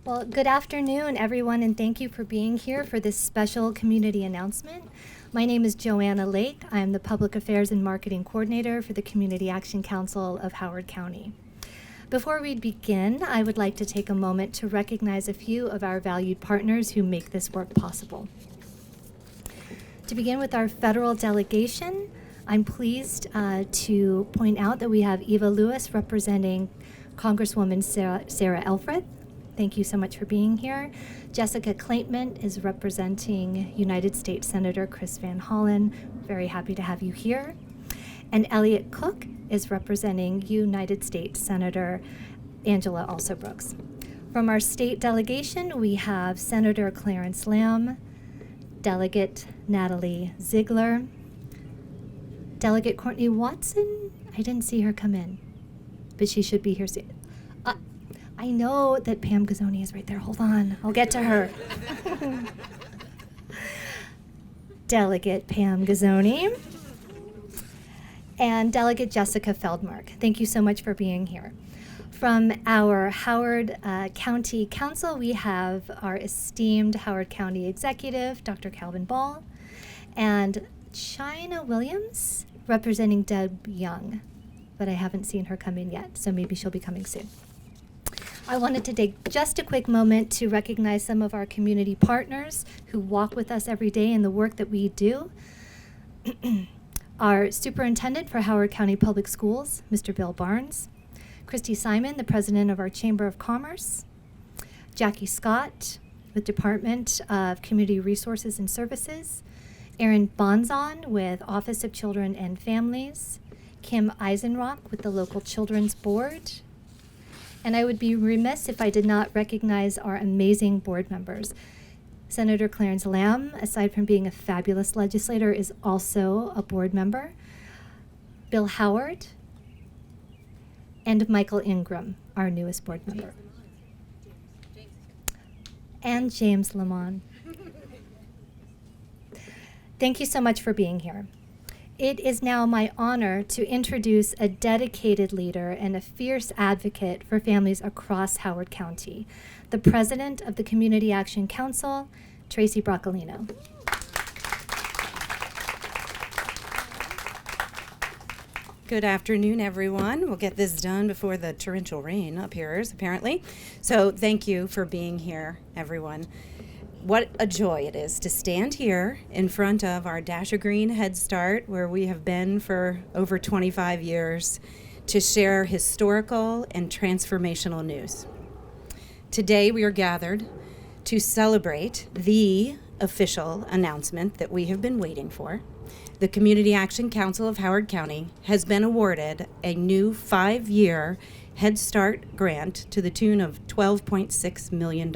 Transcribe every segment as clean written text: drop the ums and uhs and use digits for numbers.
Well, good afternoon, everyone, and thank you for being here for this special community announcement. My name is Joanna Lake. I am the Public Affairs and Marketing Coordinator for the Community Action Council of Howard County. Before we begin, I would like to take a moment to recognize a few of our valued partners who make this work possible. To begin with our federal delegation, I'm pleased to point out that we have Eva Lewis representing Congresswoman Sarah Elfred. Thank you so much for being here. Jessica Claitman is representing United States Senator Chris Van Hollen. Very happy to have you here. And Elliot Cook is representing United States Senator Angela Also Brooks. From our state delegation, we have Senator Clarence Lamb, Delegate Natalie Ziegler, Delegate Courtney Watson. I didn't see her come in, but she should be here soon. I know that Pam Gazzoni is right there. Hold on, I'll get to her. Delegate Pam Gazzoni and Delegate Jessica Feldmark. Thank you so much for being here. From our Howard County Council, we have our esteemed Howard County Executive, Dr. Calvin Ball, and China Williams representing Deb Young, but I haven't seen her come in yet, so maybe she'll be coming soon. I wanted to take just a quick moment to recognize some of our community partners who walk with us every day in the work that we do. Our Superintendent for Howard County Public Schools, Mr. Bill Barnes, Christy Simon, the President of our Chamber of Commerce, Jackie Scott with Department of Community Resources and Services, Erin Bonzon with Office of Children and Families, Kim Eisenrock with the Local Children's Board, and I would be remiss if I did not recognize our amazing board members. Senator Clarence Lamb, aside from being a fabulous legislator, is also a board member. Bill Howard, and Michael Ingram, our newest board member. And James Lamont. Thank you so much for being here. It is now my honor to introduce a dedicated leader and a fierce advocate for families across Howard County, the President of the Community Action Council, Tracy Broccolino. Good afternoon, everyone. We'll get this done before the torrential rain appears, apparently. So thank you for being here, everyone. What a joy it is to stand here in front of our Dasher Green Headstart, where we have been for over 25 years, to share historical and transformational news. Today we are gathered to celebrate the official announcement that we have been waiting for. The Community Action Council of Howard County has been awarded a new 5-year Head Start grant to the tune of $12.6 million.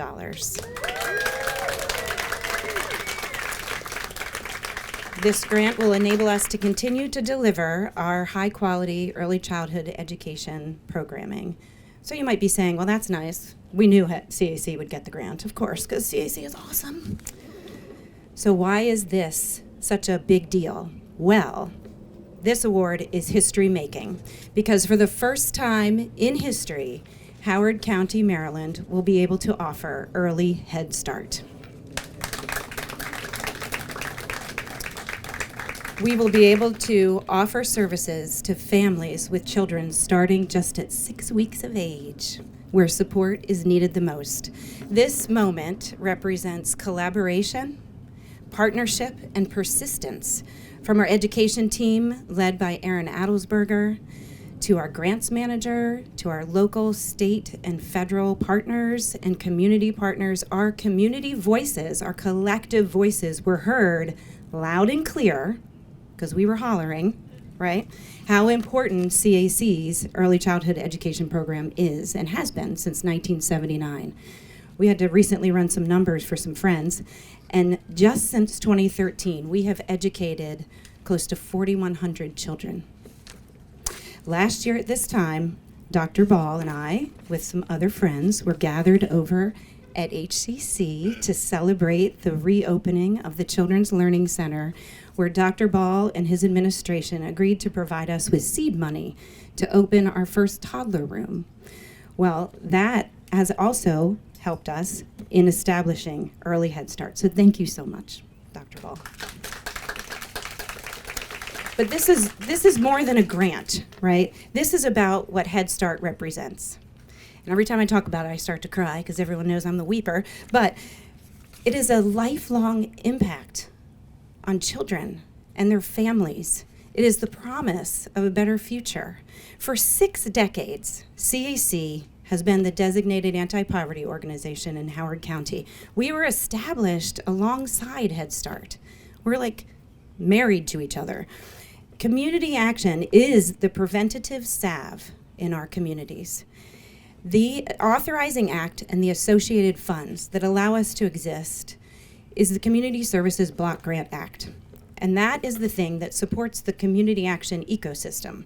This grant will enable us to continue to deliver our high-quality early childhood education programming. So you might be saying, well, that's nice. We knew CAC would get the grant, of course, because CAC is awesome. So why is this such a big deal? Well, this award is history-making because for the first time in history, Howard County, Maryland will be able to offer early Head Start. We will be able to offer services to families with children starting just at 6 weeks of age, where support is needed the most. This moment represents collaboration, partnership, and persistence from our education team led by Aaron Adelsberger, to our grants manager, to our local, state, and federal partners and community partners. Our community voices, our collective voices were heard loud and clear, because we were hollering, right, how important CAC's early childhood education program is and has been since 1979. We had to recently run some numbers for some friends, and just since 2013, we have educated close to 4,100 children. Last year at this time, Dr. Ball and I, with some other friends, were gathered over at HCC to celebrate the reopening of the Children's Learning Center, where Dr. Ball and his administration agreed to provide us with seed money to open our first toddler room. Well, that has also helped us in establishing early Head Start. So thank you so much, Dr. Ball. But this is more than a grant, right? This is about what Head Start represents. And every time I talk about it, I start to cry because everyone knows I'm the weeper. But it is a lifelong impact on children and their families. It is the promise of a better future. For 6 decades, CAC has been the designated anti-poverty organization in Howard County. We were established alongside Head Start. We're like married to each other. Community action is the preventative salve in our communities. The authorizing act and the associated funds that allow us to exist is the Community Services Block Grant Act. And that is the thing that supports the community action ecosystem.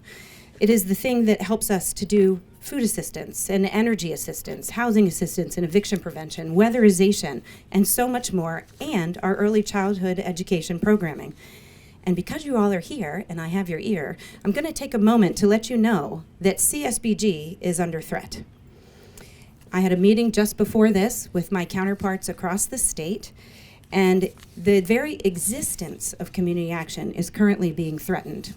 It is the thing that helps us to do food assistance and energy assistance, housing assistance and eviction prevention, weatherization, and so much more, and our early childhood education programming. And because you all are here and I have your ear, I'm going to take a moment to let you know that CSBG is under threat. I had a meeting just before this with my counterparts across the state, and the very existence of community action is currently being threatened.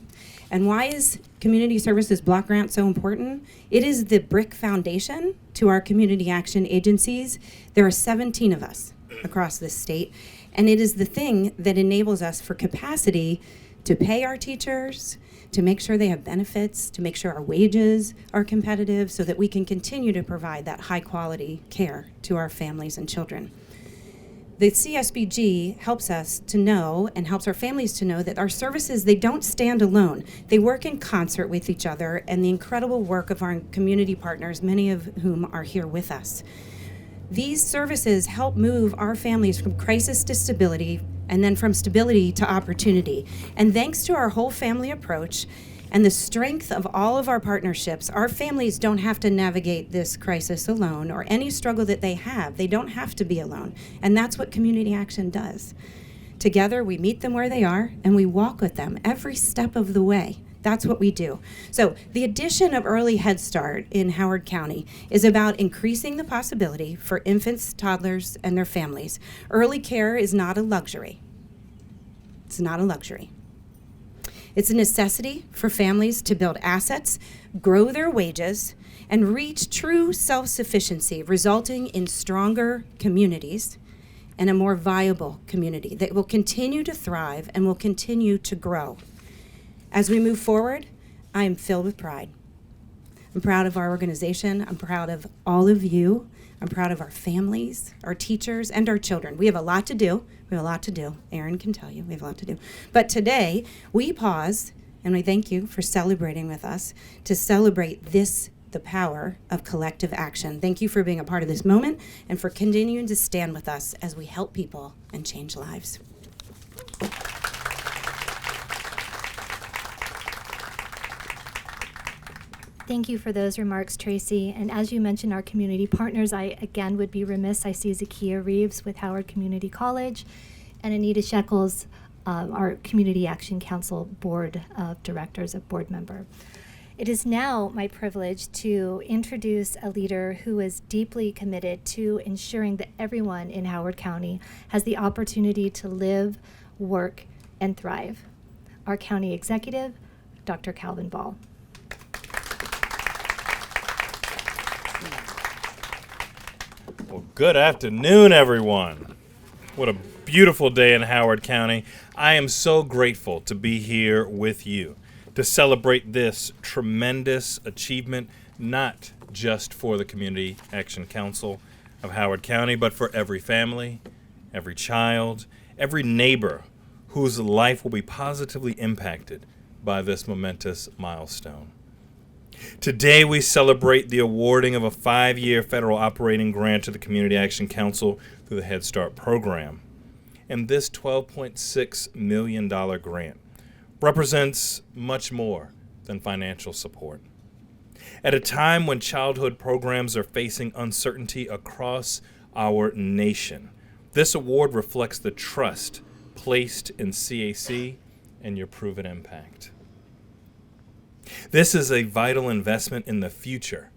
And why is Community Services Block Grant so important? It is the brick foundation to our community action agencies. There are 17 of us across this state, and it is the thing that enables us for capacity to pay our teachers, to make sure they have benefits, to make sure our wages are competitive so that we can continue to provide that high quality care to our families and children. The CSBG helps us to know and helps our families to know that our services, they don't stand alone. They work in concert with each other and the incredible work of our community partners, many of whom are here with us. These services help move our families from crisis to stability and then from stability to opportunity. And thanks to our whole family approach and the strength of all of our partnerships, our families don't have to navigate this crisis alone or any struggle that they have. They don't have to be alone. And that's what community action does. Together, we meet them where they are and we walk with them every step of the way. That's what we do. So the addition of early Head Start in Howard County is about increasing the possibility for infants, toddlers, and their families. Early care is not a luxury. It's not a luxury. It's a necessity for families to build assets, grow their wages, and reach true self-sufficiency, resulting in stronger communities and a more viable community that will continue to thrive and will continue to grow. As we move forward, I am filled with pride. I'm proud of our organization. I'm proud of all of you. I'm proud of our families, our teachers, and our children. We have a lot to do. We have a lot to do. Erin can tell you we have a lot to do. But today, we pause, and we thank you for celebrating with us to celebrate this, the power of collective action. Thank you for being a part of this moment and for continuing to stand with us as we help people and change lives. Thank you for those remarks, Tracy. And as you mentioned, our community partners, I again would be remiss. I see Zakia Reeves with Howard Community College and Anita Shekels, our Community Action Council Board of Directors, a board member. It is now my privilege to introduce a leader who is deeply committed to ensuring that everyone in Howard County has the opportunity to live, work, and thrive. Our county executive, Dr. Calvin Ball. Well, good afternoon, everyone. What a beautiful day in Howard County. I am so grateful to be here with you to celebrate this tremendous achievement, not just for the Community Action Council of Howard County, but for every family, every child, every neighbor whose life will be positively impacted by this momentous milestone. Today, we celebrate the awarding of a 5-year federal operating grant to the Community Action Council through the Head Start program. And this $12.6 million grant represents much more than financial support. At a time when childhood programs are facing uncertainty across our nation, this award reflects the trust placed in CAC and your proven impact. This is a vital investment in the future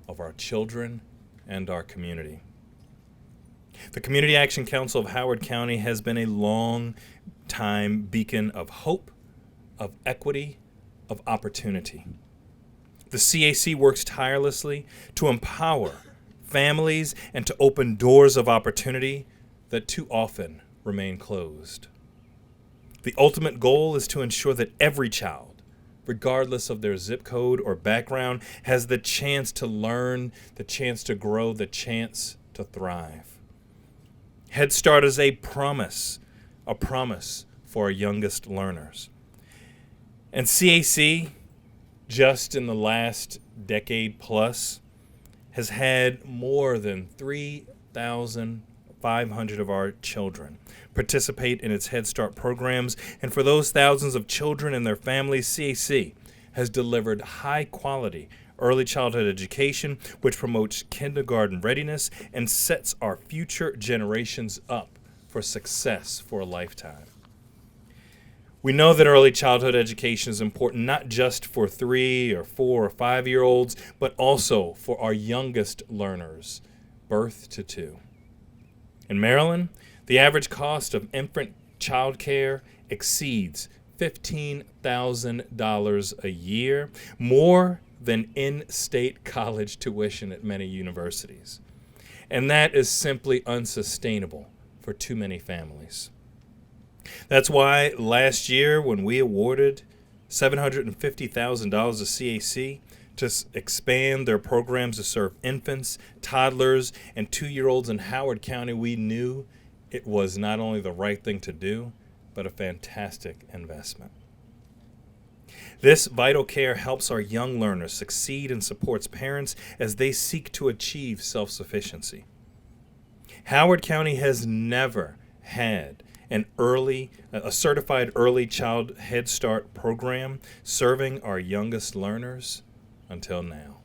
of our children and our community. The Community Action Council of Howard County has been a long time beacon of hope, of equity, of opportunity. The CAC works tirelessly to empower families and to open doors of opportunity that too often remain closed. The ultimate goal is to ensure that every child, regardless of their zip code or background, has the chance to learn, the chance to grow, the chance to thrive. Headstart is a promise for our youngest learners. And CAC, just in the last decade plus, has had more than 3,500 of our children participate in its Head Start programs. And for those thousands of children and their families, CAC has delivered high-quality early childhood education, which promotes kindergarten readiness and sets our future generations up for success for a lifetime. We know that early childhood education is important not just for 3 or 4 or 5-year-olds, but also for our youngest learners, birth to 2. In Maryland, the average cost of infant child care exceeds $15,000 a year, more than in-state college tuition at many universities. And that is simply unsustainable for too many families. That's why last year, when we awarded $750,000 to CAC to expand their programs to serve infants, toddlers, and 2-year-olds in Howard County, we knew it was not only the right thing to do, but a fantastic investment. This vital care helps our young learners succeed and supports parents as they seek to achieve self-sufficiency. Howard County has never had a certified early child Head Start program serving our youngest learners until now.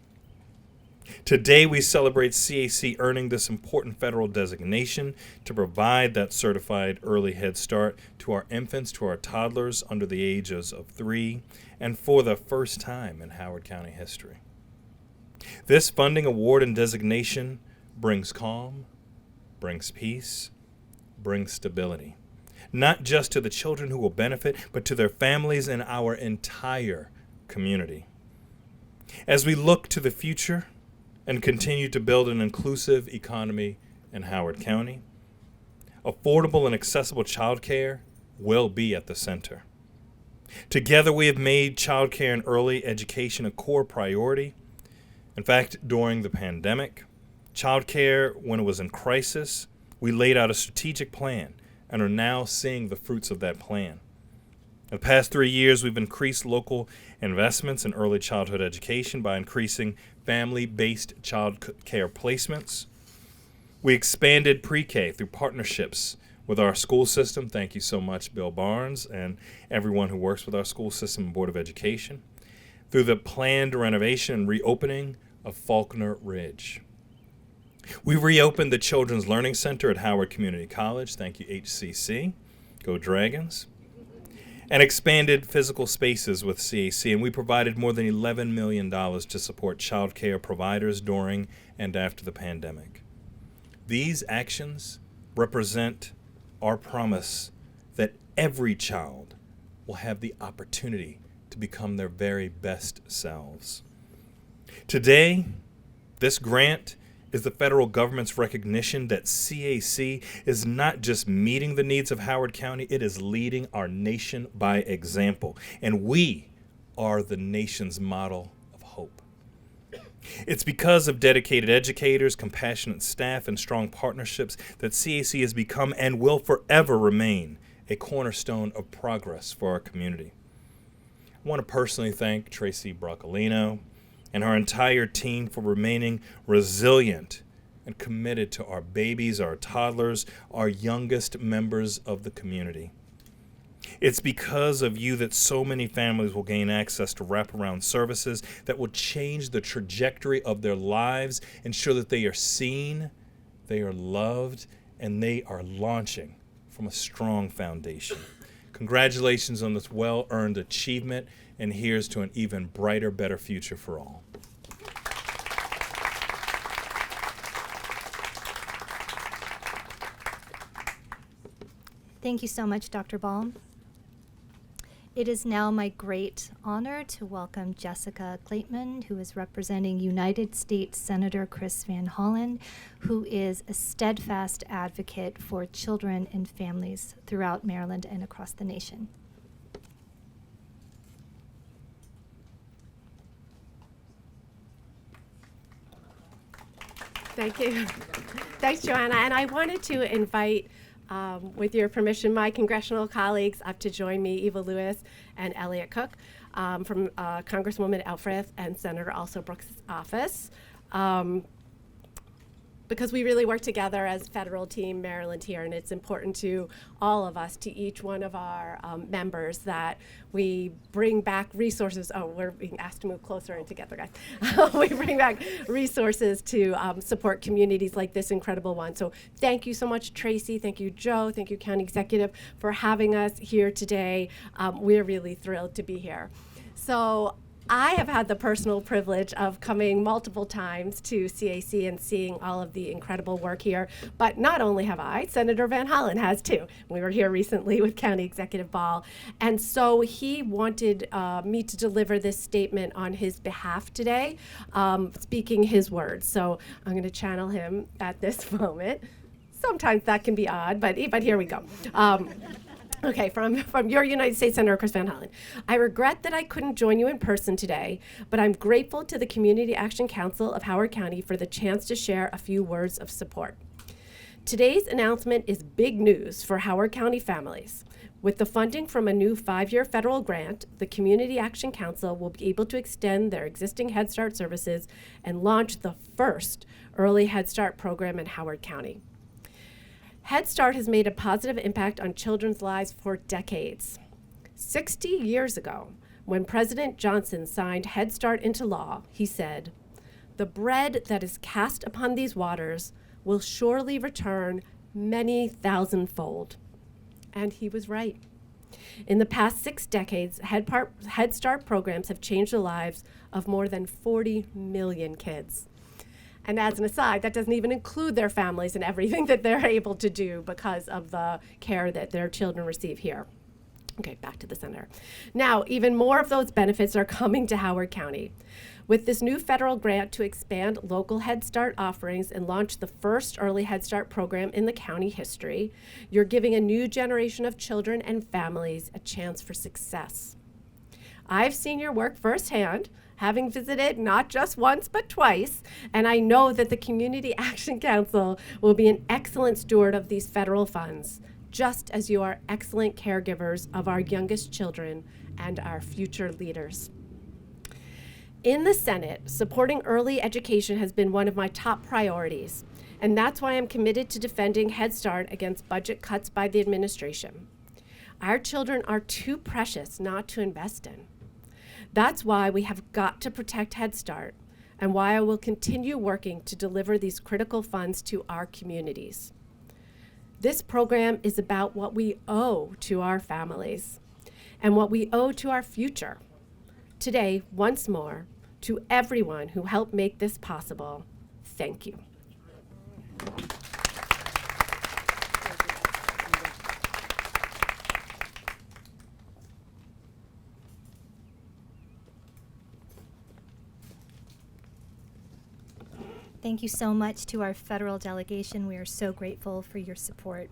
Today, we celebrate CAC earning this important federal designation to provide that certified early Head Start to our infants, to our toddlers under the ages of 3, and for the first time in Howard County history. This funding award and designation brings calm, brings peace, brings stability, not just to the children who will benefit, but to their families and our entire community. As we look to the future and continue to build an inclusive economy in Howard County, affordable and accessible childcare will be at the center. Together, we have made childcare and early education a core priority. In fact, during the pandemic, childcare, when it was in crisis, we laid out a strategic plan and are now seeing the fruits of that plan. In the past 3 years, we've increased local investments in early childhood education by increasing family-based child care placements. We expanded pre-K through partnerships with our school system. Thank you so much, Bill Barnes, and everyone who works with our school system and Board of Education, through the planned renovation and reopening of Faulkner Ridge. We reopened the Children's Learning Center at Howard Community College. Thank you, HCC. Go Dragons. And expanded physical spaces with CAC, and we provided more than $11 million to support child care providers during and after the pandemic. These actions represent our promise that every child will have the opportunity to become their very best selves. Today, this grant is the federal government's recognition that CAC is not just meeting the needs of Howard County, it is leading our nation by example. And we are the nation's model of hope. It's because of dedicated educators, compassionate staff, and strong partnerships that CAC has become and will forever remain a cornerstone of progress for our community. I want to personally thank Tracy Broccolino and our entire team for remaining resilient and committed to our babies, our toddlers, our youngest members of the community. It's because of you that so many families will gain access to wraparound services that will change the trajectory of their lives, ensure that they are seen, they are loved, and they are launching from a strong foundation. Congratulations on this well-earned achievement, and here's to an even brighter, better future for all. Thank you so much, Dr. Baum. It is now my great honor to welcome Jessica Clateman, who is representing United States Senator Chris Van Hollen, who is a steadfast advocate for children and families throughout Maryland and across the nation. Thank you. Thanks, Joanna. And I wanted to invite, with your permission, my congressional colleagues up to join me, Eva Lewis and Elliot Cook, from Congresswoman Elfreth and Senator also Brooks' office. Because we really work together as federal team Maryland here, and it's important to all of us, to each one of our members, that we bring back resources. Oh, we're being asked to move closer in together, guys. We bring back resources to support communities like this incredible one. So thank you so much, Tracy. Thank you, Joe. Thank you, County Executive, for having us here today. We're really thrilled to be here. So I have had the personal privilege of coming multiple times to CAC and seeing all of the incredible work here. But not only have I, Senator Van Hollen has too. We were here recently with County Executive Ball. And so he wanted me to deliver this statement on his behalf today, speaking his words. So I'm going to channel him at this moment. Sometimes that can be odd, but here we go. Okay, from your United States Senator Chris Van Hollen. I regret that I couldn't join you in person today, but I'm grateful to the Community Action Council of Howard County for the chance to share a few words of support. Today's announcement is big news for Howard County families. With the funding from a new 5-year federal grant, the Community Action Council will be able to extend their existing Head Start services and launch the first early Head Start program in Howard County. Head Start has made a positive impact on children's lives for decades. 60 years ago, when President Johnson signed Head Start into law, he said, "The bread that is cast upon these waters will surely return many thousandfold." And he was right. In the past 6 decades, Head Start programs have changed the lives of more than 40 million kids. And as an aside, that doesn't even include their families and everything that they're able to do because of the care that their children receive here. Okay, back to the center. Now, even more of those benefits are coming to Howard County. With this new federal grant to expand local Head Start offerings and launch the first early Head Start program in the county history, you're giving a new generation of children and families a chance for success. I've seen your work firsthand, having visited not just once but twice, and I know that the Community Action Council will be an excellent steward of these federal funds, just as you are excellent caregivers of our youngest children and our future leaders. In the Senate, supporting early education has been one of my top priorities, and that's why I'm committed to defending Head Start against budget cuts by the administration. Our children are too precious not to invest in. That's why we have got to protect Head Start, and why I will continue working to deliver these critical funds to our communities. This program is about what we owe to our families and what we owe to our future. Today, once more, to everyone who helped make this possible, thank you. Thank you so much to our federal delegation. We are so grateful for your support.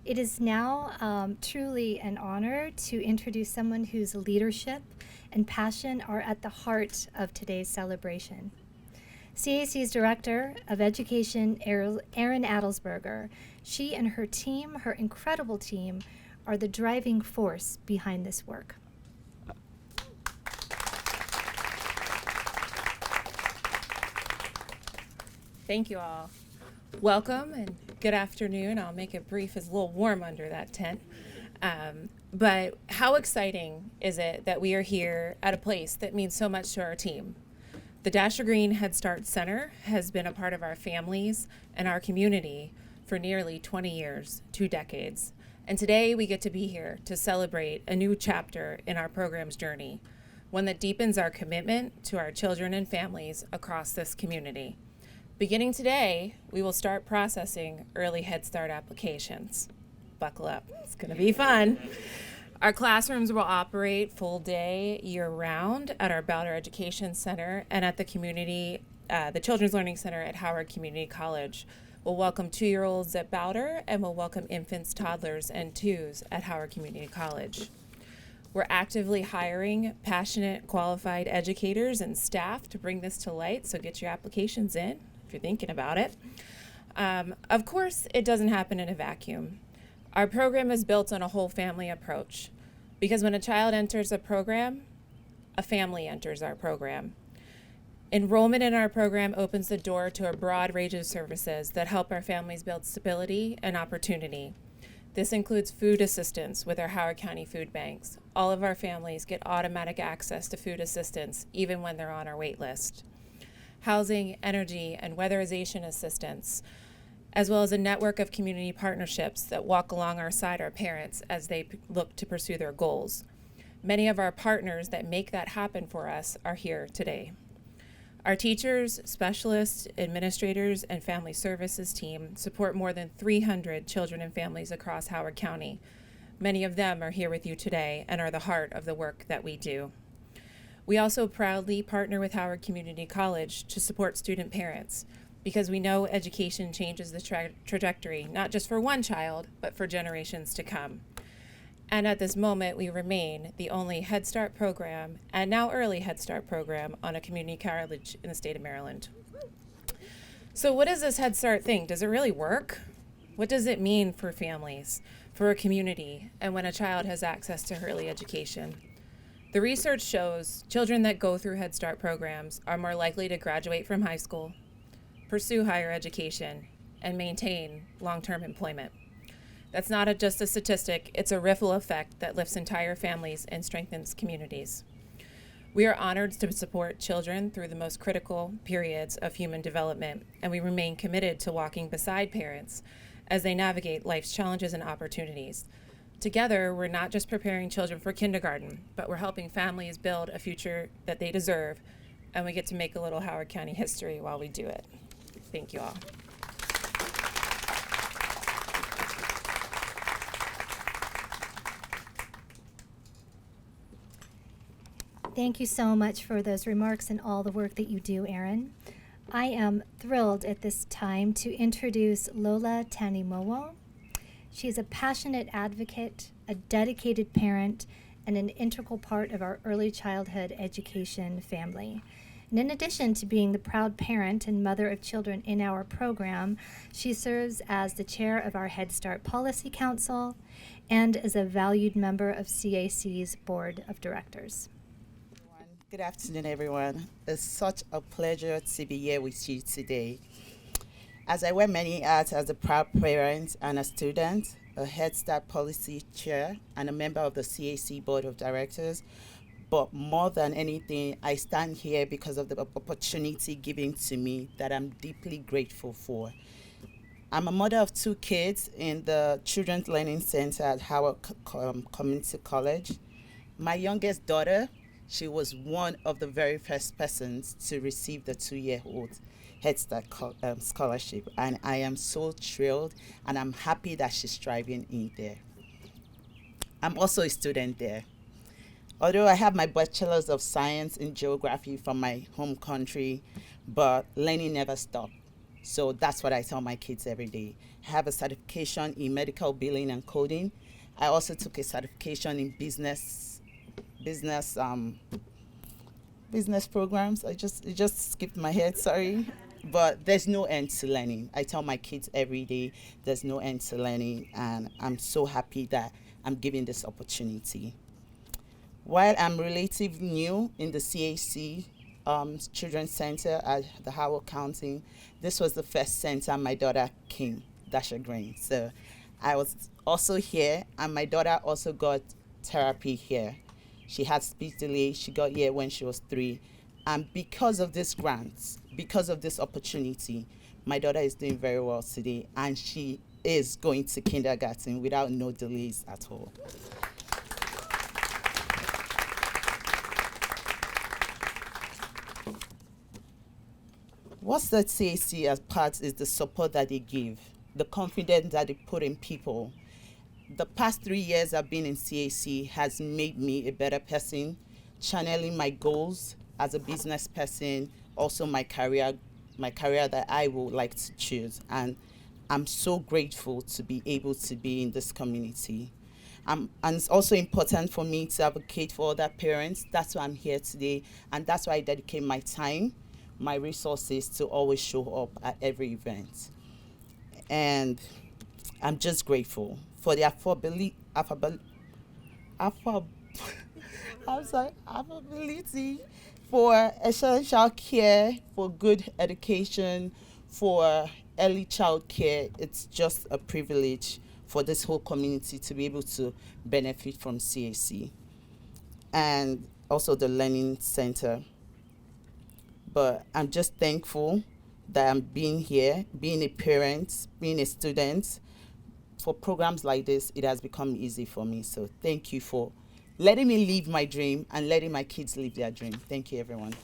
It is now truly an honor to introduce someone whose leadership and passion are at the heart of today's celebration. CAC's Director of Education, Erin Adelsberger. She and her team, her incredible team, are the driving force behind this work. Thank you all. Welcome and good afternoon. I'll make it brief. It's a little warm under that tent. But how exciting is it that we are here at a place that means so much to our team? The Dasher Green Head Start Center has been a part of our families and our community for nearly 20 years, 2 decades. And today we get to be here to celebrate a new chapter in our program's journey, one that deepens our commitment to our children and families across this community. Beginning today, we will start processing early Head Start applications. buckle up. It's going to be fun. Our classrooms will operate full day year-round at our Bowder Education Center and at the Children's Learning Center at Howard Community College. We'll welcome 2-year-olds at Bowder, and we'll welcome infants, toddlers, and twos at Howard Community College. We're actively hiring passionate, qualified educators and staff to bring this to light, so get your applications in if you're thinking about it. Of course, it doesn't happen in a vacuum. Our program is built on a whole family approach, because when a child enters a program, a family enters our program. Enrollment in our program opens the door to a broad range of services that help our families build stability and opportunity. This includes food assistance with our Howard County food banks. All of our families get automatic access to food assistance, even when they're on our wait list. Housing, energy, and weatherization assistance, as well as a network of community partnerships that walk alongside our parents as they look to pursue their goals. Many of our partners that make that happen for us are here today. Our teachers, specialists, administrators, and family services team support more than 300 children and families across Howard County. Many of them are here with you today and are the heart of the work that we do. We also proudly partner with Howard Community College to support student parents, because we know education changes the trajectory, not just for one child, but for generations to come. And at this moment, we remain the only Headstart program, and now early Headstart program, on a community college in the state of Maryland. So what is this Headstart thing? Does it really work? What does it mean for families, for a community, and when a child has access to early education? The research shows children that go through Headstart programs are more likely to graduate from high school, pursue higher education, and maintain long-term employment. That's not just a statistic, it's a ripple effect that lifts entire families and strengthens communities. We are honored to support children through the most critical periods of human development, and we remain committed to walking beside parents as they navigate life's challenges and opportunities. Together, we're not just preparing children for kindergarten, but we're helping families build a future that they deserve, and we get to make a little Howard County history while we do it. Thank you all. Thank you so much for those remarks and all the work that you do, Erin. I am thrilled at this time to introduce Lola Tanimowo. She is a passionate advocate, a dedicated parent, and an integral part of our early childhood education family. And in addition to being the proud parent and mother of children in our program, she serves as the chair of our Head Start Policy Council and is a valued member of CAC's Board of Directors. Good afternoon, everyone. It's such a pleasure to be here with you today. As I wear many hats as a proud parent and a student, a Head Start Policy Chair, and a member of the CAC Board of Directors, but more than anything, I stand here because of the opportunity given to me that I'm deeply grateful for. I'm a mother of 2 kids in the Children's Learning Center at Howard Community College. My youngest daughter, she was one of the very first persons to receive the 2-year-old Head Start scholarship, and I am so thrilled, and I'm happy that she's thriving in there. I'm also a student there. Although I have my Bachelor's of Science in Geography from my home country, but learning never stopped. So that's what I tell my kids every day. I have a certification in medical billing and coding. I also took a certification in business programs. It just skipped my head, sorry. But there's no end to learning. I tell my kids every day there's no end to learning, and I'm so happy that I'm given this opportunity. While I'm relatively new in the CAC Children's Center at the Howard County, this was the first center my daughter came, Dasha Green. So I was also here, and my daughter also got therapy here. She had speech delay. She got here when she was 3. And because of this grant, because of this opportunity, my daughter is doing very well today, and she is going to kindergarten without no delays at all. What sets CAC apart is the support that they give, the confidence that they put in people, The past 3 years I've been in CAC has made me a better person, channeling my goals as a business person, also my career that I would like to choose. And I'm so grateful to be able to be in this community. And it's also important for me to advocate for other parents. That's why I'm here today, and that's why I dedicate my time, my resources to always show up at every event. And I'm just grateful for the affordability, for essential care, for good education, for early child care. It's just a privilege for this whole community to be able to benefit from CAC, and also the Learning Center. But I'm just thankful that I'm being here, being a parent, being a student. For programs like this, it has become easy for me. So thank you for letting me live my dream and letting my kids live their dream. Thank you, everyone.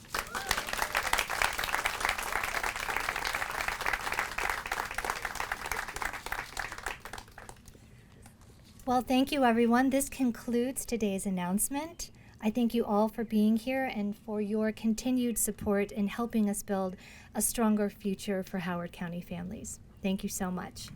Well, thank you, everyone. This concludes today's announcement. I thank you all for being here and for your continued support in helping us build a stronger future for Howard County families. Thank you so much.